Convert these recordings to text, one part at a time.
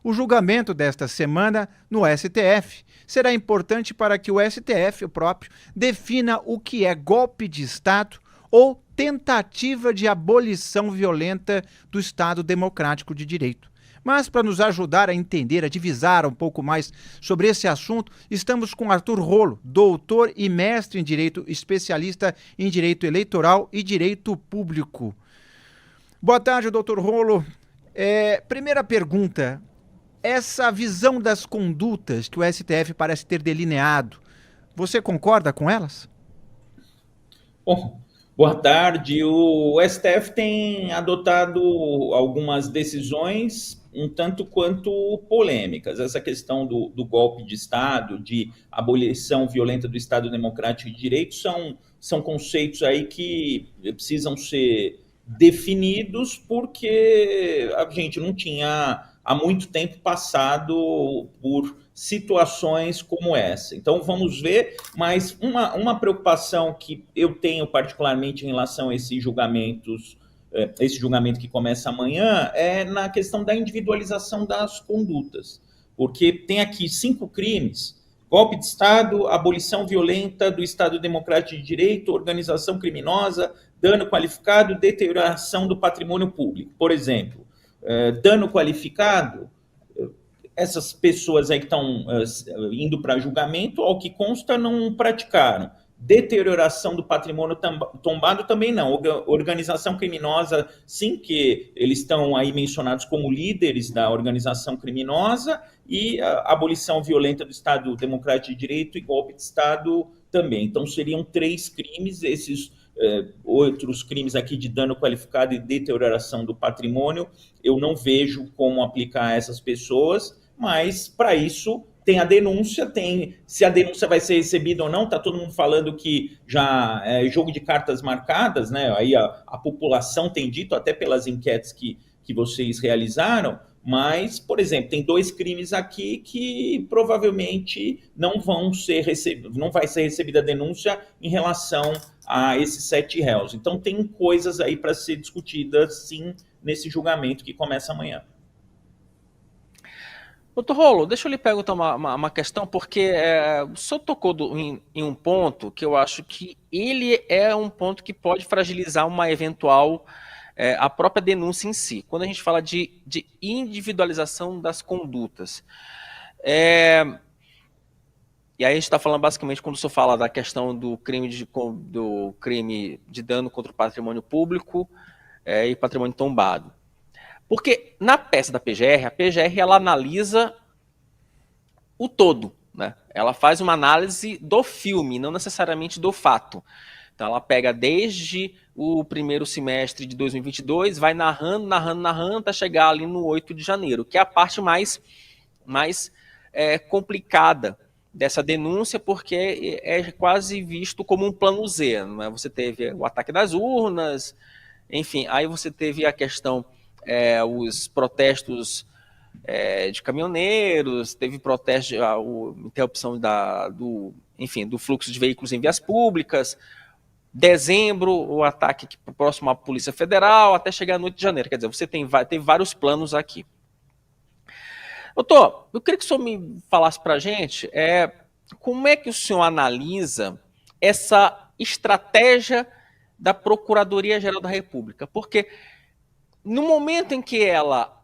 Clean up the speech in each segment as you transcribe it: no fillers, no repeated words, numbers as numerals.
O julgamento desta semana no STF será importante para que o STF, o próprio, defina o que é golpe de Estado ou tentativa de abolição violenta do Estado Democrático de Direito. Mas para nos ajudar a entender, a divisar um pouco mais sobre esse assunto, estamos com Arthur Rollo, doutor e mestre em Direito, especialista em Direito Eleitoral e Direito Público. Boa tarde, doutor Rollo. Primeira pergunta, essa visão das condutas que o STF parece ter delineado, você concorda com elas? Bom, boa tarde. O STF tem adotado algumas decisões um tanto quanto polêmicas. Essa questão do golpe de Estado, de abolição violenta do Estado Democrático de Direito, são conceitos aí que precisam ser definidos porque a gente não tinha há muito tempo passado por situações como essa. Então vamos ver, mas uma preocupação que eu tenho particularmente em relação a esses julgamentos, esse julgamento que começa amanhã, é na questão da individualização das condutas, porque tem aqui 5 crimes: golpe de Estado, abolição violenta do Estado Democrático de Direito, organização criminosa, dano qualificado, deterioração do patrimônio público. Por exemplo, dano qualificado, essas pessoas aí que estão indo para julgamento, ao que consta, não praticaram. Deterioração do patrimônio tombado também não. Organização criminosa, sim, que eles estão aí mencionados como líderes da organização criminosa, e a abolição violenta do Estado Democrático de Direito e golpe de Estado também. Então seriam 3 crimes, esses outros crimes aqui de dano qualificado e deterioração do patrimônio, eu não vejo como aplicar a essas pessoas, mas para isso tem a denúncia, se a denúncia vai ser recebida ou não, está todo mundo falando que já é jogo de cartas marcadas, né? Aí a população tem dito, até pelas enquetes que vocês realizaram, mas, por exemplo, tem 2 crimes aqui que provavelmente não vai ser recebida a denúncia em relação a esses 7 réus. Então tem coisas aí para ser discutidas, sim, nesse julgamento que começa amanhã. Doutor Rollo, deixa eu lhe perguntar uma questão, porque o senhor tocou em um ponto que eu acho que ele é um ponto que pode fragilizar uma eventual, a própria denúncia em si. Quando a gente fala de individualização das condutas. E aí a gente está falando basicamente, quando o senhor fala da questão do crime de dano contra o patrimônio público e patrimônio tombado. Porque na peça da PGR, a PGR ela analisa o todo, né? Ela faz uma análise do filme, não necessariamente do fato. Então ela pega desde o primeiro semestre de 2022, vai narrando, até chegar ali no 8 de janeiro, que é a parte mais complicada dessa denúncia, porque é quase visto como um plano Z, não é? Você teve o ataque das urnas, enfim, aí você teve a questão, os protestos de caminhoneiros, teve protesto, interrupção do fluxo de veículos em vias públicas, dezembro, o ataque próximo à Polícia Federal, até chegar no 8 de janeiro. Quer dizer, você teve vários planos aqui. Doutor, eu queria que o senhor me falasse para a gente como é que o senhor analisa essa estratégia da Procuradoria-Geral da República, porque no momento em que ela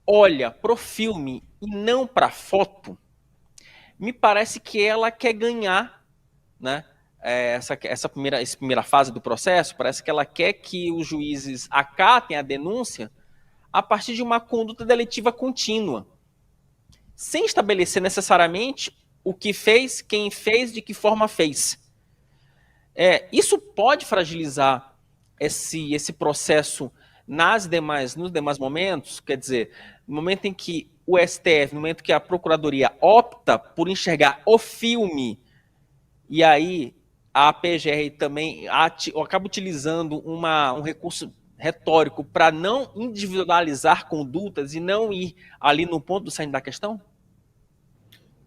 olha para o filme e não para a foto, me parece que ela quer ganhar, né, essa primeira fase do processo. Parece que ela quer que os juízes acatem a denúncia a partir de uma conduta delitiva contínua, sem estabelecer necessariamente o que fez, quem fez, de que forma fez. Isso pode fragilizar esse processo nos demais momentos. Quer dizer, no momento em que o STF, no momento que a Procuradoria opta por enxergar o filme, e aí a PGR também acaba utilizando um recurso retórico para não individualizar condutas e não ir ali no ponto do cerne da questão?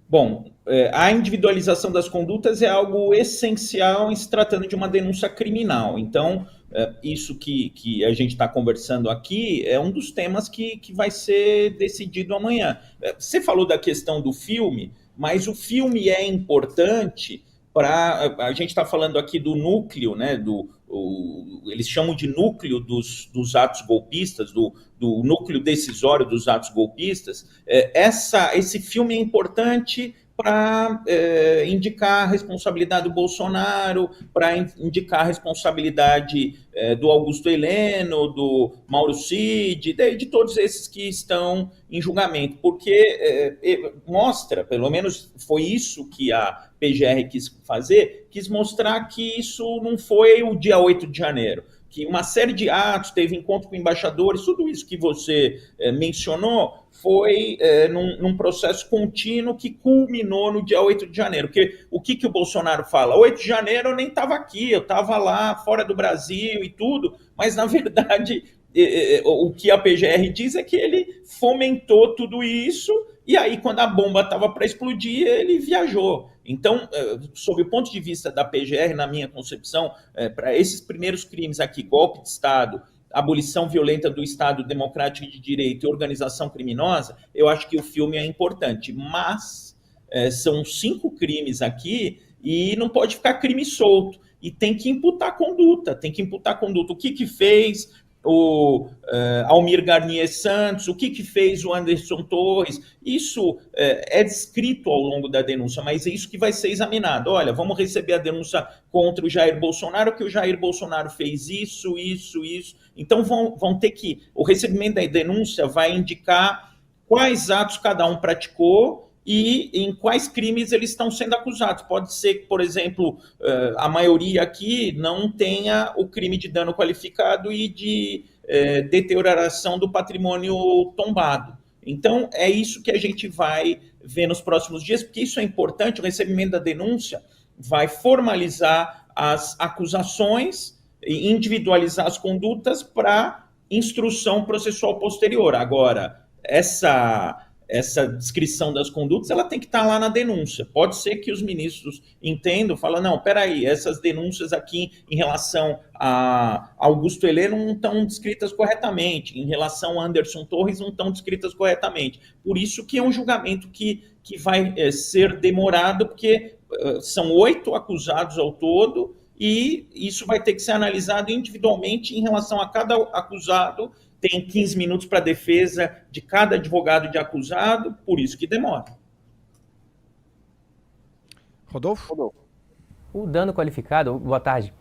Bom, a individualização das condutas é algo essencial em se tratando de uma denúncia criminal. Então, isso que a gente está conversando aqui é um dos temas que vai ser decidido amanhã. Você falou da questão do filme, mas o filme é importante para... A gente está falando aqui do núcleo, né, eles chamam de núcleo dos atos golpistas, do núcleo decisório dos atos golpistas. Esse filme é importante para indicar a responsabilidade do Bolsonaro, para indicar a responsabilidade do Augusto Heleno, do Mauro Cid, de todos esses que estão em julgamento, porque mostra, pelo menos foi isso que a PGR quis fazer, quis mostrar que isso não foi o dia 8 de janeiro, que uma série de atos, teve encontro com embaixadores, tudo isso que você mencionou foi num processo contínuo que culminou no dia 8 de janeiro. Porque o que o Bolsonaro fala? 8 de janeiro eu nem estava aqui, eu estava lá fora do Brasil e tudo, mas na verdade o que a PGR diz é que ele fomentou tudo isso e aí quando a bomba estava para explodir, ele viajou. Então, sob o ponto de vista da PGR, na minha concepção, para esses primeiros crimes aqui, golpe de Estado, abolição violenta do Estado Democrático de Direito e organização criminosa, eu acho que o filme é importante, mas são 5 crimes aqui e não pode ficar crime solto, e tem que imputar conduta, o que fez o Almir Garnier Santos, o que fez o Anderson Torres, isso é descrito ao longo da denúncia, mas é isso que vai ser examinado. Olha, vamos receber a denúncia contra o Jair Bolsonaro, que o Jair Bolsonaro fez isso. Então vão ter que... O recebimento da denúncia vai indicar quais atos cada um praticou e em quais crimes eles estão sendo acusados. Pode ser que, por exemplo, a maioria aqui não tenha o crime de dano qualificado e de deterioração do patrimônio tombado. Então, é isso que a gente vai ver nos próximos dias, porque isso é importante. O recebimento da denúncia vai formalizar as acusações e individualizar as condutas para instrução processual posterior. Agora, essa descrição das condutas, ela tem que estar lá na denúncia. Pode ser que os ministros entendam, falam, não, peraí, essas denúncias aqui em relação a Augusto Heleno não estão descritas corretamente, em relação a Anderson Torres não estão descritas corretamente. Por isso que é um julgamento que vai ser demorado, porque são 8 acusados ao todo, e isso vai ter que ser analisado individualmente em relação a cada acusado. Tem 15 minutos para a defesa de cada advogado de acusado, por isso que demora. Rodolfo? O dano qualificado, boa tarde.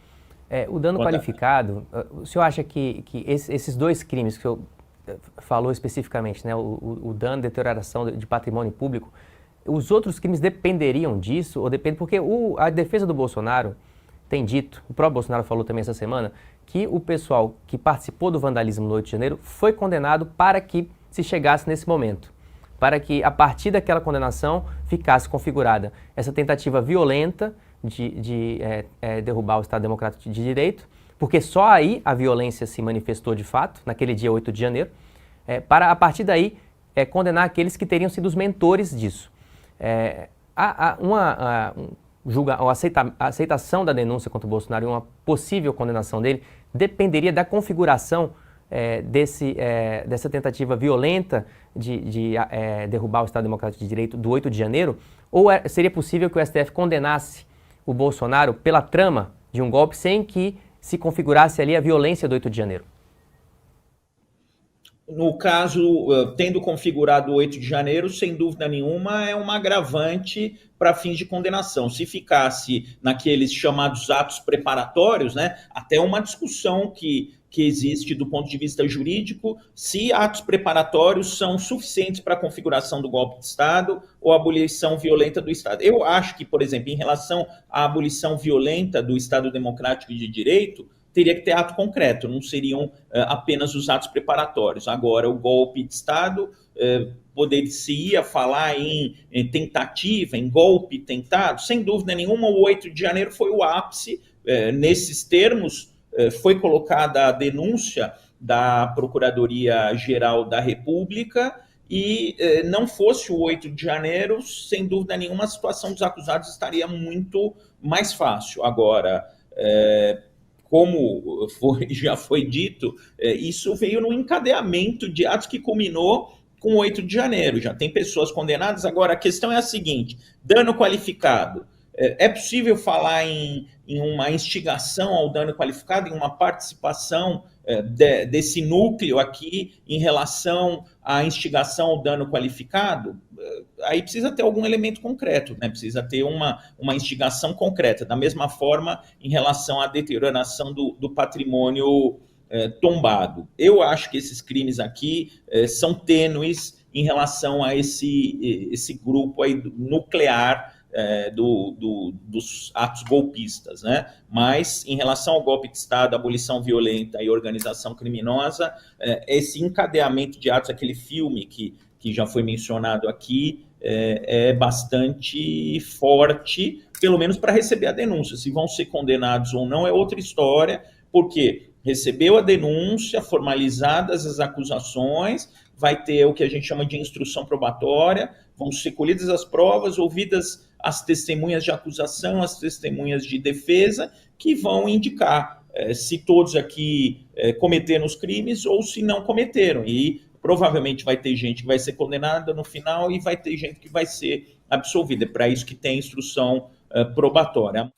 O dano qualificado, o senhor acha que esses 2 crimes que o senhor falou especificamente, né, o dano e deterioração de patrimônio público, os outros crimes dependeriam disso? Ou depende, porque a defesa do Bolsonaro tem dito, o próprio Bolsonaro falou também essa semana, que o pessoal que participou do vandalismo no 8 de janeiro foi condenado para que se chegasse nesse momento, para que a partir daquela condenação ficasse configurada essa tentativa violenta de derrubar o Estado Democrático de Direito, porque só aí a violência se manifestou de fato, naquele dia 8 de janeiro, para a partir daí condenar aqueles que teriam sido os mentores disso. A aceitação da denúncia contra o Bolsonaro e uma possível condenação dele dependeria da configuração dessa tentativa violenta de derrubar o Estado Democrático de Direito do 8 de janeiro, ou seria possível que o STF condenasse o Bolsonaro pela trama de um golpe sem que se configurasse ali a violência do 8 de janeiro? No caso, tendo configurado o 8 de janeiro, sem dúvida nenhuma, é uma agravante para fins de condenação. Se ficasse naqueles chamados atos preparatórios, né, até uma discussão que existe do ponto de vista jurídico, se atos preparatórios são suficientes para a configuração do golpe de Estado ou a abolição violenta do Estado. Eu acho que, por exemplo, em relação à abolição violenta do Estado Democrático de Direito, teria que ter ato concreto, não seriam apenas os atos preparatórios. Agora, o golpe de Estado, poderia falar em tentativa, em golpe tentado, sem dúvida nenhuma, o 8 de janeiro foi o ápice. Nesses termos, foi colocada a denúncia da Procuradoria-Geral da República, e não fosse o 8 de janeiro, sem dúvida nenhuma, a situação dos acusados estaria muito mais fácil. Agora, como já foi dito, isso veio no encadeamento de atos que culminou com 8 de janeiro. Já tem pessoas condenadas. Agora, a questão é a seguinte: dano qualificado. É possível falar em uma instigação ao dano qualificado, em uma participação desse núcleo aqui em relação à instigação ao dano qualificado? Aí precisa ter algum elemento concreto, né? Precisa ter uma instigação concreta. Da mesma forma, em relação à deterioração do patrimônio tombado. Eu acho que esses crimes aqui são tênues em relação a esse grupo aí nuclear dos atos golpistas, né? Mas, em relação ao golpe de Estado, abolição violenta e organização criminosa, esse encadeamento de atos, aquele filme que já foi mencionado aqui, é bastante forte, pelo menos para receber a denúncia. Se vão ser condenados ou não é outra história, porque recebeu a denúncia, formalizadas as acusações, vai ter o que a gente chama de instrução probatória, vão ser colhidas as provas, ouvidas as testemunhas de acusação, as testemunhas de defesa, que vão indicar se todos aqui cometeram os crimes ou se não cometeram. E provavelmente vai ter gente que vai ser condenada no final e vai ter gente que vai ser absolvida. É para isso que tem instrução probatória.